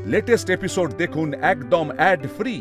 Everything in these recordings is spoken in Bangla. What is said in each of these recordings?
লেটেস্ট এপিসোড দেখুন একদম অ্যাড ফ্রি।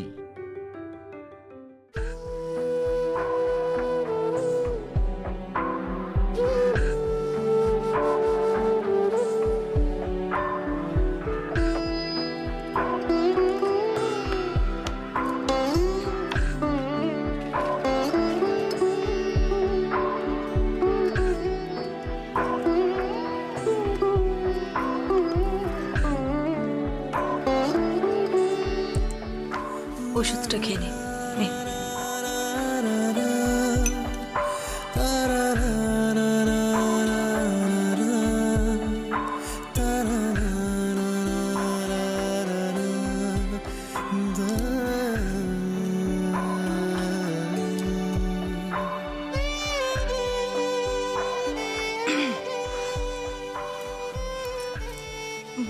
ওষুধটা খেয়ে নে।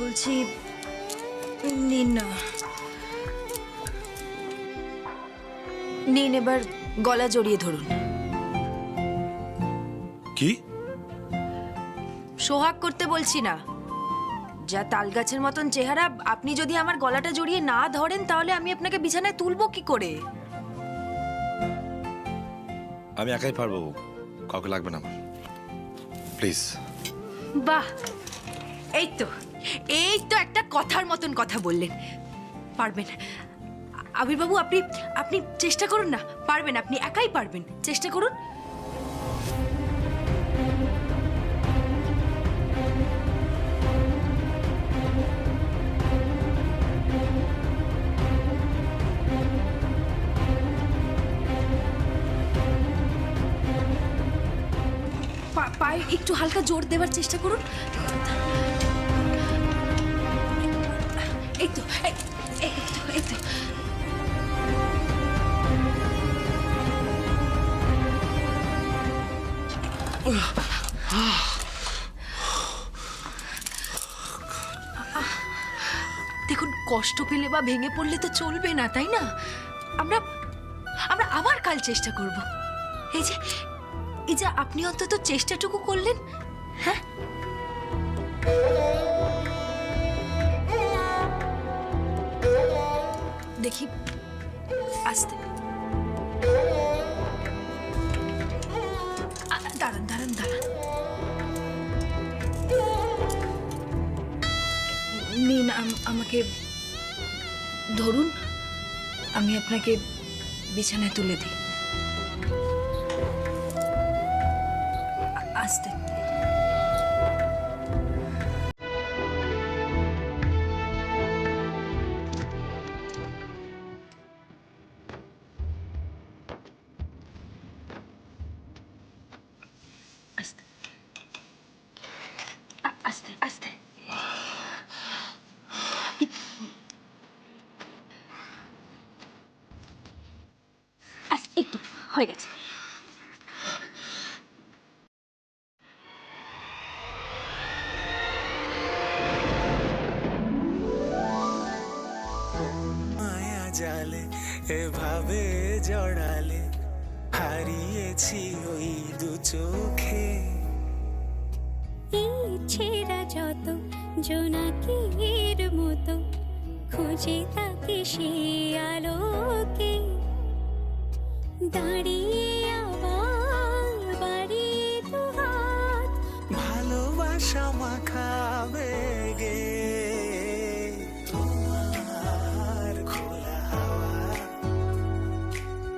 বলছি নিন না, নিন এবার গলা জড়িয়ে ধরুন। কি? সোহাগ করতে বলছি না, যা তাল গাছের মতন চেহারা, আপনি যদি আমার গলাটা জড়িয়ে না ধরেন তাহলে আমি আপনাকে বিছানায় তুলবো কি করে? আমি একাই পারবো, কাউকে লাগবে না আমার, প্লিজ। বাহ, এই তো একটা কথার মতন কথা বললেন। পারবেন আবির্বাবু, আপনি আপনি চেষ্টা করুন না, পারবেন, আপনি একাই পারবেন, চেষ্টা করুন। পায়ে একটু হালকা জোর দেওয়ার চেষ্টা করুন। এই তো, এই তো। দেখুন, কষ্ট পেলে বা ভেঙে পড়লে তো চলবে না, তাই না? আমরা আমরা আবার কাল চেষ্টা করব। এই যে আপনি অন্তত চেষ্টাটুকু করলেন। হ্যাঁ, দেখি আস্তে, দাঁড়ান। নিন, আমাকে ধরুন, আমি আপনাকে বিছানায় তুলে দিই। আস্তে। আস্তে আস্তে আস্তে। একটু হয়ে গেছে। মায়া জালে এভাবে জড়ালে, হারিয়েছি ওই দু চোখে। এই ছেঁড়া যত জোনাকির মতো খুঁজে তাকে সে আলোকে, দাঁড়িয়ে আবার বাড়িয়ে দু হাত, ভালোবাসা মাখাবে গে তোমার খোলা হাওয়া,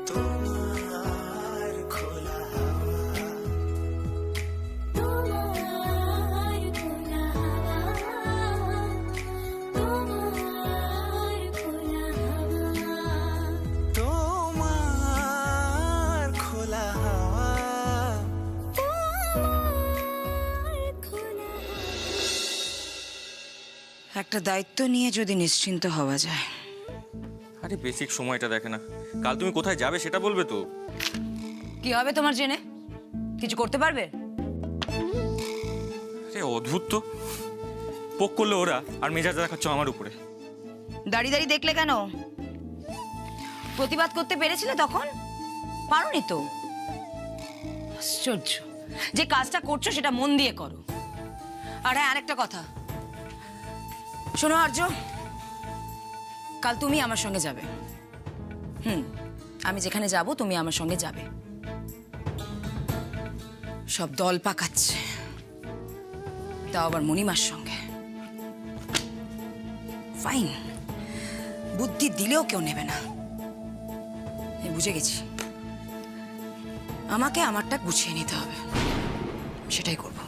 তোমার খোলা হাওয়া, তোমার খোলা হাওয়া, তোমার খোলা হাওয়া, তোমার খোলা হাওয়া। তোমার খোলা হাওয়া। একটা দায়িত্ব নিয়ে যদি নিশ্চিন্ত হওয়া যায়। আরে বেসিক সময়টা দেখে না, কাল তুমি কোথায় যাবে সেটা বলবে তো। কি হবে তোমার জেনে? কিছু করতে পারবে? আরে অদ্ভুত তো, পোক করলো ওরা আর মেজাজ দেখাচ্ছ আমার উপরে। দাঁড়িয়ে দাঁড়িয়ে দেখলে কেন? প্রতিবাদ করতে পেরেছিলে তখন? পারোনি তো। আশ্চর্য, যে কাজটা করছো সেটা মন দিয়ে করো। আর হ্যাঁ, আরেকটা কথা শোনো আর্য, কাল তুমি আমার সঙ্গে যাবে। আমি যেখানে যাব তুমি আমার সঙ্গে যাবে। সব দল পাকাচ্ছে, তাও আবার মণিমার সঙ্গে। ফাইন, বুদ্ধি দিলেও কেউ নেবে না। আমি বুঝে গেছি, আমাকে আমারটা গুছিয়ে নিতে হবে, সেটাই করব।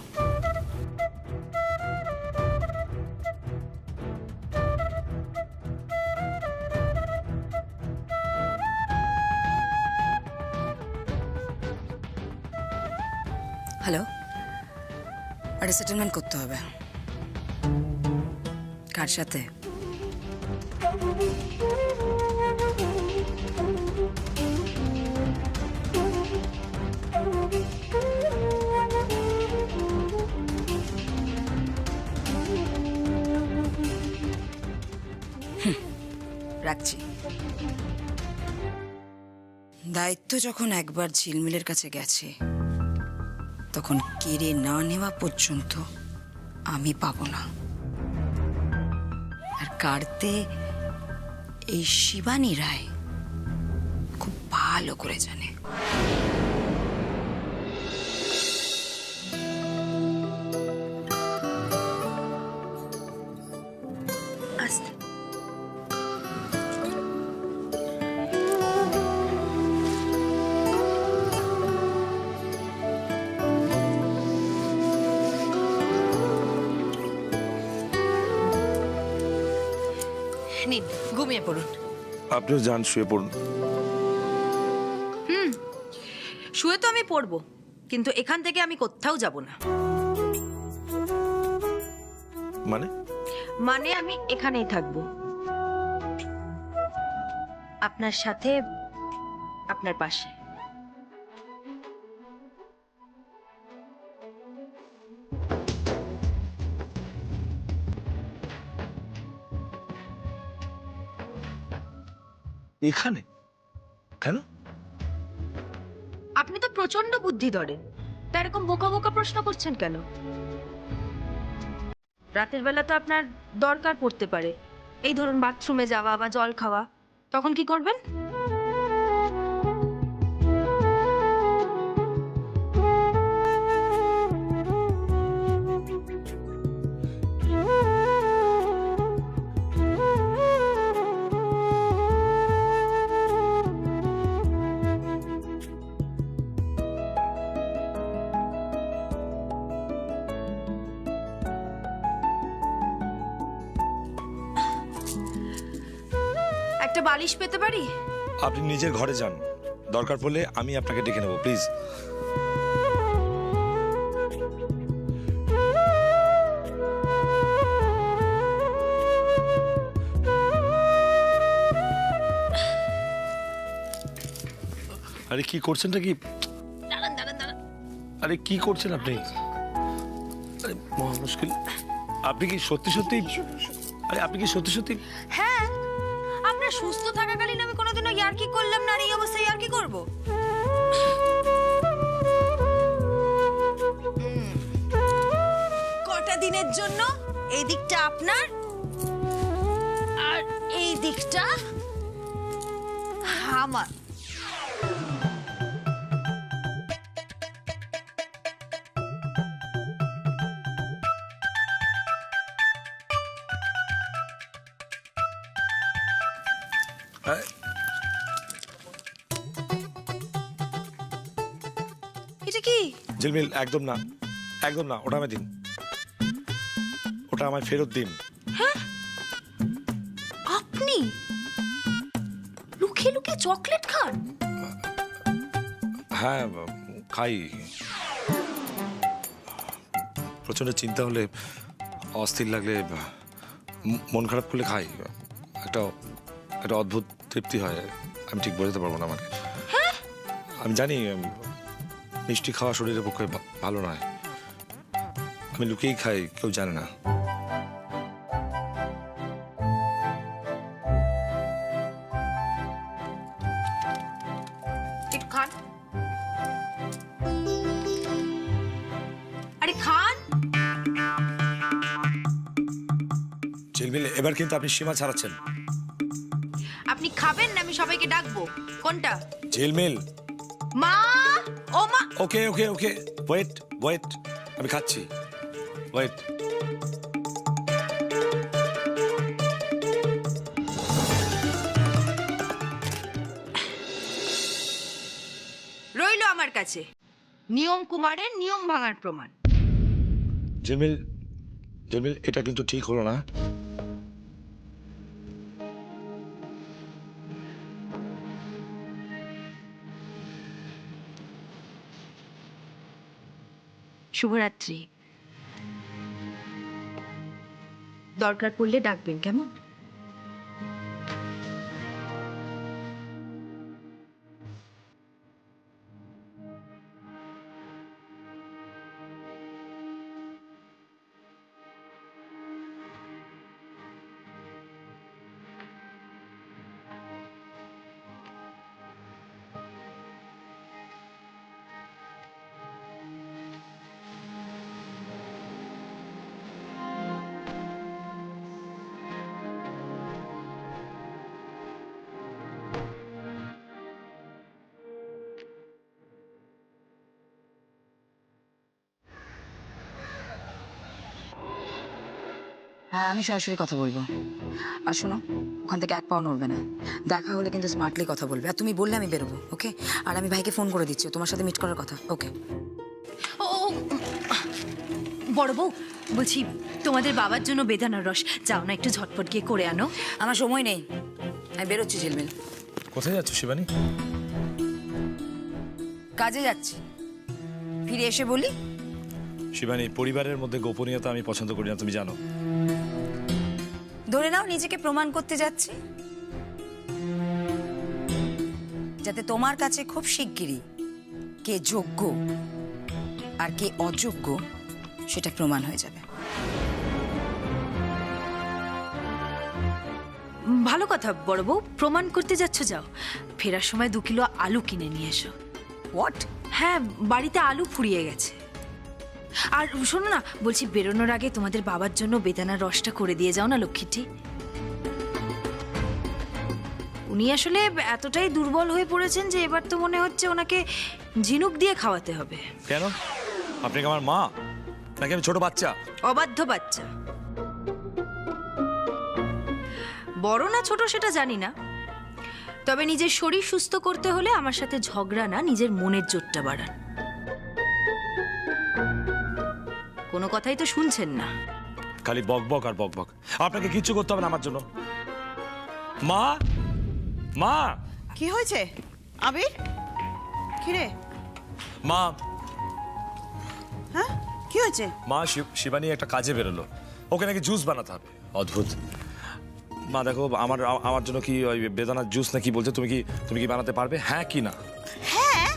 হ্যালো, একটা সেটেলমেন্ট করতে হবে। কার সাথে? রাখছি। দায়িত্ব যখন একবার ঝিলমিলের কাছে গেছে, তখন কেড়ে না নেওয়া পর্যন্ত আমি পাবো না। আর কাড়তে এই শিবানী রায় খুব ভালো করে জানে। আস্তে। নিন, ঘুমিয়ে পড়ুন। আপনিও যান, শুয়ে পড়ুন। শুয়ে তো আমি পড়বো, কিন্তু এখান থেকে আমি কোথাও যাব না। মানে আমি এখানেই থাকবো, আপনার সাথে, আপনার পাশে। এখানে কেন? আপনি তো প্রচন্ড বুদ্ধি ধরেন, তা এরকম বোকা বোকা প্রশ্ন করছেন কেন? রাতের বেলা তো আপনার দরকার পড়তে পারে, এই ধরুন বাথরুমে যাওয়া বা জল খাওয়া, তখন কি করবেন? একটা বালিশ পেতে পারি? আপনি নিজের ঘরে যান, দরকার পড়লে আমি আপনাকে ডেকে নেব, প্লিজ। আরে কি করছেনটা কি? আরে কি করছেন আপনি? আরে মহা মুশকিল। আপনি কি সত্যি সত্যি, আরে আপনি কি সত্যি সত্যি? হ্যাঁ, আপনার সুস্থ থাকাকালীন আমি কোনোদিনও ইয়ার্কি করলাম না, আর এই অবস্থায় ইয়ার্কি করবো? কটা দিনের জন্য এই দিকটা আপনার আর এই দিকটা আমার। এটা কি? ঝিলমিল, একদম না, একদম না, ওটা আমায় দিন, ওটা আমায় ফেরত দিন। আপনি লুকিয়ে লুকিয়ে চকলেট খান? হ্যাঁ, খাই। প্রচন্ড চিন্তা হলে, অস্থির লাগলে, মন খারাপ করলে খাই। একটা একটা অদ্ভুত তৃপ্তি হয়, আমি ঠিক বোঝাতে পারবো না আমাকে। আমি জানি মিষ্টি খাওয়া শরীরের পক্ষে ভালো নয়, আমি লুকিয়েই খাই, কেউ জানে না। খান, আরে খান। ঝিলমিল, এবার কিন্তু আপনি সীমা ছাড়াচ্ছেন। আপনি খাবেন না আমি সবাইকে ডাকবো? কোনটা? ঝিলমিল। মা, ও মা। ওকে ওকে ওকে, ওয়েট ওয়েট, আমি খাচ্ছি, ওয়েট। রইলো আমার কাছে নিয়ম কুমারের নিয়ম ভাঙার প্রমাণ। ঝিলমিল, ঝিলমিল, এটা কিন্তু ঠিক হলো না। শুভরাত্রি। দরকার পড়লে ডাকবেন, কেমন? হ্যাঁ, আমি সরাসরি কথা বলবো। আর শোনো, ওখান থেকে এক পাও নড়বে না। দেখা হলে কিন্তু স্মার্টলি কথা বলবে। আর তুমি বললে আমি বেরোবো, ওকে? আর আমি ভাইকে ফোন করে দিচ্ছি, তোমার সাথে মিট করার কথা, ওকে? ও বড় বউ, বলছি তোমাদের বাবার জন্য বেদানার রস যাও না, একটু ঝটপট গিয়ে করে আনো। আমার সময় নেই, আমি বেরোচ্ছি ঝিলমিল। কোথায় যাচ্ছ শিবানী? কাজে যাচ্ছি, ফিরে এসে বলি। শিবানী, পরিবারের মধ্যে গোপনীয়তা আমি পছন্দ করি না, তুমি জানো। ধরে নাও নিজেকে প্রমাণ করতে যাচ্ছি, যাতে তোমার কাছে খুব শিগগিরই কে যোগ্য আর কে অযোগ্য সেটা প্রমাণ হয়ে যাবে। ভালো কথা বড় বউ, প্রমাণ করতে যাচ্ছ, যাও। ফেরার সময় 2 কিলো আলু কিনে নিয়ে এসো। হোয়াট? হ্যাঁ, বাড়িতে আলু ফুরিয়ে গেছে। আর শোনো না, বলছি বেরোনোর আগে তোমাদের বাবার জন্য বেদানার রসটা করে দিয়ে যাও না লক্ষ্মীটি। উনি আসলে এতটাই দুর্বল হয়ে পড়েছেন যে এবার তো মনে হচ্ছে ওনাকে ঝিনুক দিয়ে খাওয়াতে হবে। কেন? আপনি কি আমার মা নাকি আমি ছোট বাচ্চা? অবাধ্য বাচ্চা। বড় না ছোট সেটা জানি না, তবে নিজের শরীর সুস্থ করতে হলে আমার সাথে ঝগড়া না, নিজের মনের জোরটা বাড়ান। কোনো কথাই তো শুনছেন না। খালি বকবক আর বকবক। আপনাকে কিচ্ছু করতে হবে না আমার জন্য। মা, মা, কি হয়েছে আবির? কিরে? মা, হ্যাঁ, কি হয়েছে? মা, শিবানী একটা কাজে বেরোলো, ওকে নাকি জুস বানাতে হবে। অদ্ভুত। মা দেখো, আমার জন্য কি ওই বেদানার জুস নাকি বলছে, তুমি কি বানাতে পারবে, হ্যাঁ কি না? হ্যাঁ,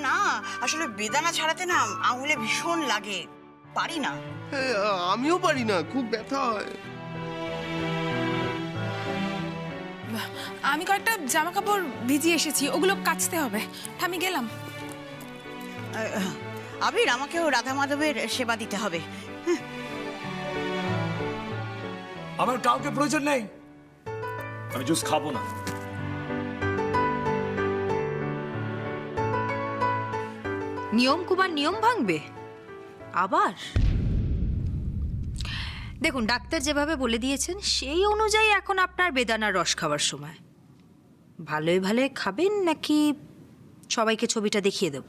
না আসলে বেদানা ছাড়াতে না আঙুলে ভীষণ লাগে, পারি না। আমিও পারি না, খুব ব্যথা হয়। আমি কয়েকটা জামা কাপড় ভিজিয়ে এসেছি, ওগুলো কাচতে হবে। আমি গেলাম। আবির, আমাকেও রাধা মাধবের সেবা দিতে হবে। আমার কাউকে প্রয়োজন নেই, আমি জুস খাবো না। নিয়ম কুমার নিয়ম ভাঙবে আবার? দেখুন, ডাক্তার যেভাবে বলে দিয়েছেন সেই অনুযায়ী এখন আপনার বেদানার রস খাওয়ার সময়। ভালোই ভালোই খাবেন নাকি সবাইকে ছবিটা দেখিয়ে দেব?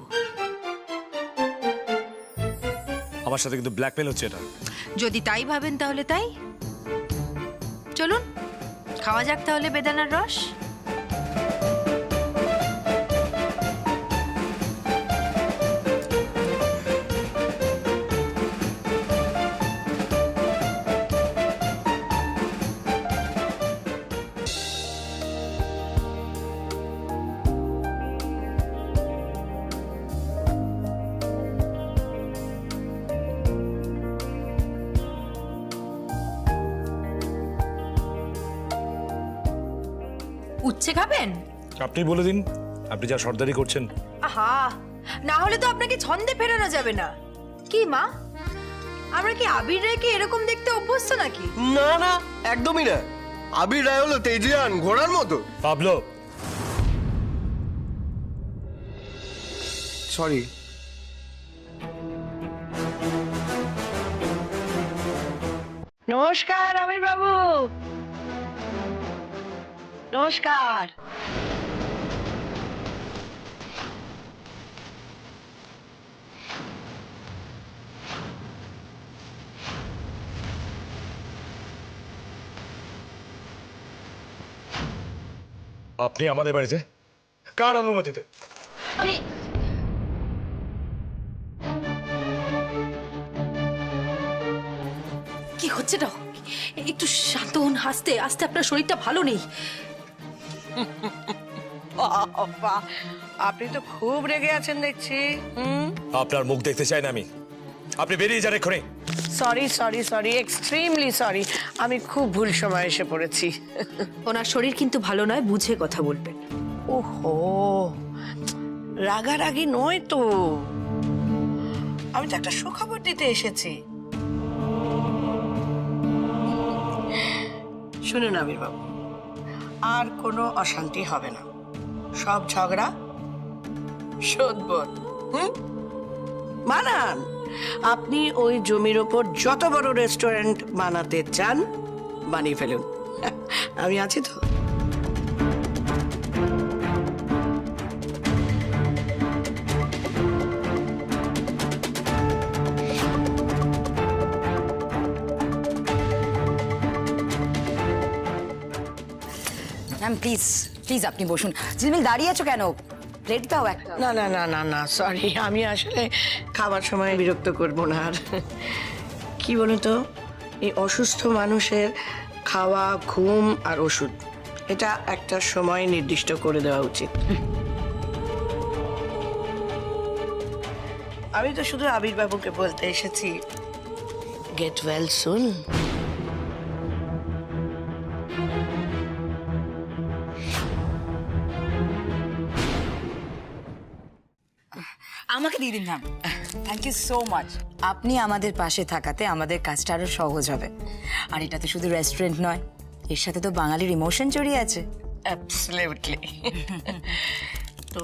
আমার সাথে কিন্তু ব্ল্যাকমেল হচ্ছে এটা। যদি তাই ভাবেন তাহলে তাই। চলুন খাওয়া যাক তাহলে বেদানার রস। উচ্ছে খাবেন? আপনি বলে দিন, আপনি যা সর্দারি করছেন। আহা, না হলে তো আপনাকে ছন্দে ফেরানো যাবে না। কি মা, আমরা কি আবির রায়কে এরকম দেখতে অভ্যস্ত নাকি? না না, একদমই না। আবির রায় হলো তেজিয়ান ঘোড়ার মতো। Pablo, sorry. নমস্কার আমির বাবু, নমস্কার। আপনি আমাদের বাড়িতে কার অনুমতিতে? কি হচ্ছেটা? একটু শান্ত হন, হাসতে আস্তে, আপনার শরীরটা ভালো নেই। বাবা, আপনি তো খুব রেগে আছেন দেখছি। আপনার মুখ দেখতে চাই না আমি, আপনি বেরিয়ে যান এক্ষুনি। Sorry sorry sorry, extremely sorry, আমি খুব ভুল সময় এসে পড়েছি। ওনার শরীর কিন্তু ভালো নয়, বুঝে কথা বলবেন। ওহো, রাগারাগি নয় তো, আমি তো একটা সুখবর দিতে এসেছি। শুনুন আমির বাবু, আর কোনো অশান্তি হবে না, সব ঝগড়া শোধবোধ। বানান, আপনি ওই জমির ওপর যত বড় রেস্টুরেন্ট বানাতে চান বানিয়ে ফেলুন, আমি আছি তো। ম্যাম প্লিজ প্লিজ আপনি বসুন। ঝিলমিল দাঁড়িয়ে আছো কেন? প্লেট দাও একটা। না না না না না, সরি, আমি আসলে খাবার সময় বিরক্ত করব না। আর কি বলুন তো, এই অসুস্থ মানুষের খাওয়া, ঘুম আর ওষুধ, এটা একটা সময় নির্দিষ্ট করে দেওয়া উচিত। আমি তো শুধু আবির বাবুকে বলতে এসেছি, গেট ওয়েল সুন। আমাকে দিয়ে দিন ma'am. Thank you so much. আপনি আমাদের পাশে থাকাতে আমাদের কাজটা আরো সহজ হবে। আর এটা তো শুধু রেস্টুরেন্ট নয়, এর সাথে তো বাঙালির ইমোশন জড়িয়ে আছে। অ্যাবসলিউটলি। তো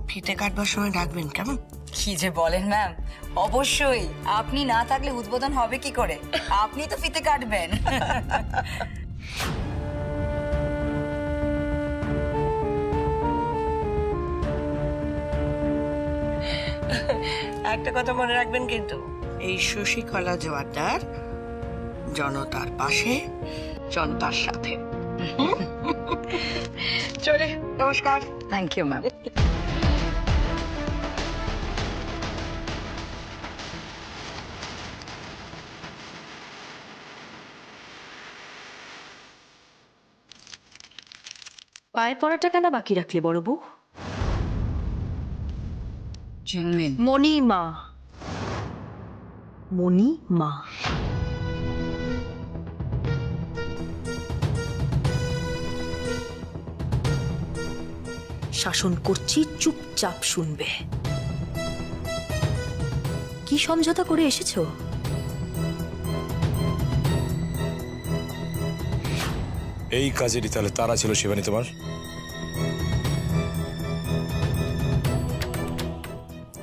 ফিতে কাটবার সময় ডাকবেন কেমন? কি যে বলেন ম্যাম, অবশ্যই। আপনি না থাকলে উদ্বোধন হবে কি করে? আপনি তো ফিতে কাটবেন। একটা কথা মনে রাখবেন কিন্তু, এই শশীকলা জোয়ারদার জনতার পাশে, জনতার সাথে। চলে, নমস্কার। Thank you ma'am. পায়ে পড়াটা কেন বাকি রাখলে বড় বউ? ঝিলমিল, মণিমা, মণিমা। শাসন করছি, চুপচাপ শুনবে। কি সমঝোতা করে এসেছো? এই কাজেরই তাহলে তারা ছিল শিবানী তোমার?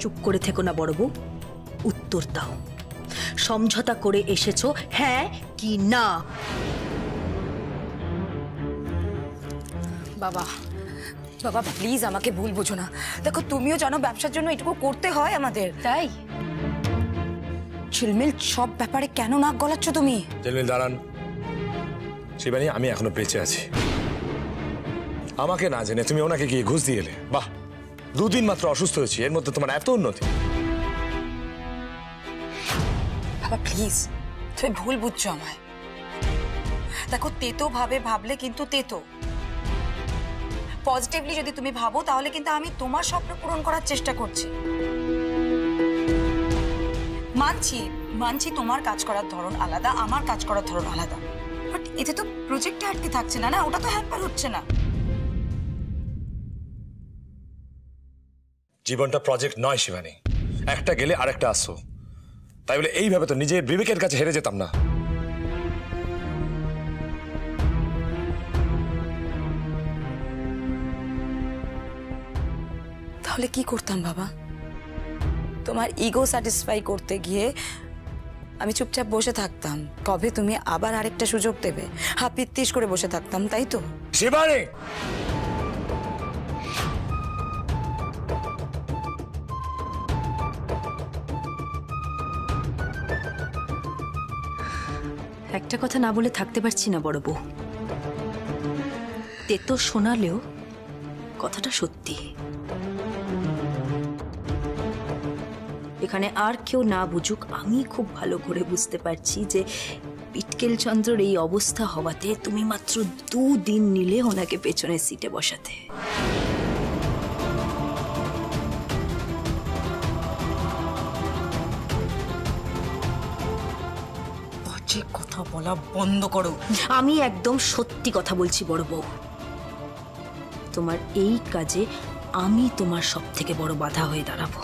চুপ করে থেকো না বড় বউ, উত্তর দাও। সমঝোতা করে এসেছো, হ্যাঁ কি না? বাবা বাবা প্লিজ আমাকে ভুল বোঝো না। দেখো তুমিও জানো ব্যবসার জন্য এটুকু করতে হয় আমাদের। তাই ঝিলমিল, সব ব্যাপারে কেন নাক গলাচ্ছ তুমি? ঝিলমিল দাঁড়ান। শিবানী, আমি এখনো বেঁচে আছি। আমাকে না জেনে তুমি ওনাকে গিয়ে ঘুষ দিয়ে এলে। বাহ, 2 দিন মাত্র অসুস্থ হয়েছি, এর মধ্যে তোমার এত উন্নতি। বাবা প্লিজ, তুমি ভুল বুঝছো আমায়। দেখো তেতো ভাবলে কিন্তু তেতো। পজিটিভলি যদি তুমি ভাবো তাহলে কিন্তু আমি তোমার স্বপ্ন পূরণ করার চেষ্টা করছি। মানছি তোমার কাজ করার ধরন আলাদা, আমার কাজ করার ধরন আলাদা, বাট এতে তো প্রজেক্টে আটকে থাকছে না, ওটা তো হ্যাম্পার হচ্ছে না। জীবনটা প্রজেক্ট নয় শিবানী, একটা গেলে আরেকটা আসো। তাই বলে এইভাবে তো নিজের বিবেকের কাছে হেরে যেতাম না। তাহলে কি করতাম বাবা? তোমার ইগো স্যাটিসফাই করতে গিয়ে আমি চুপচাপ বসে থাকতাম। কবে তুমি আবার আরেকটা সুযোগ দেবে, হাপিত্তিস করে বসে থাকতাম, তাই তো? শিবানী, একটা কথা না বলে থাকতে পারছি না বড় বউ। তেতো শোনালেও কথাটা সত্যি। এখানে আর কেউ না বুঝুক, আমি খুব ভালো করে বুঝতে পারছি যে পিটকেল চন্দ্রর এই অবস্থা হওয়াতে তুমি মাত্র 2 দিন নিলে ওনাকে পেছনের সিটে বসাতে। যে কথা বলা বন্ধ করো। আমি একদম সত্যি কথা বলছি বড় বউ। তোমার এই কাজে আমি তোমার সব থেকে বড় বাধা হয়ে দাঁড়াবো।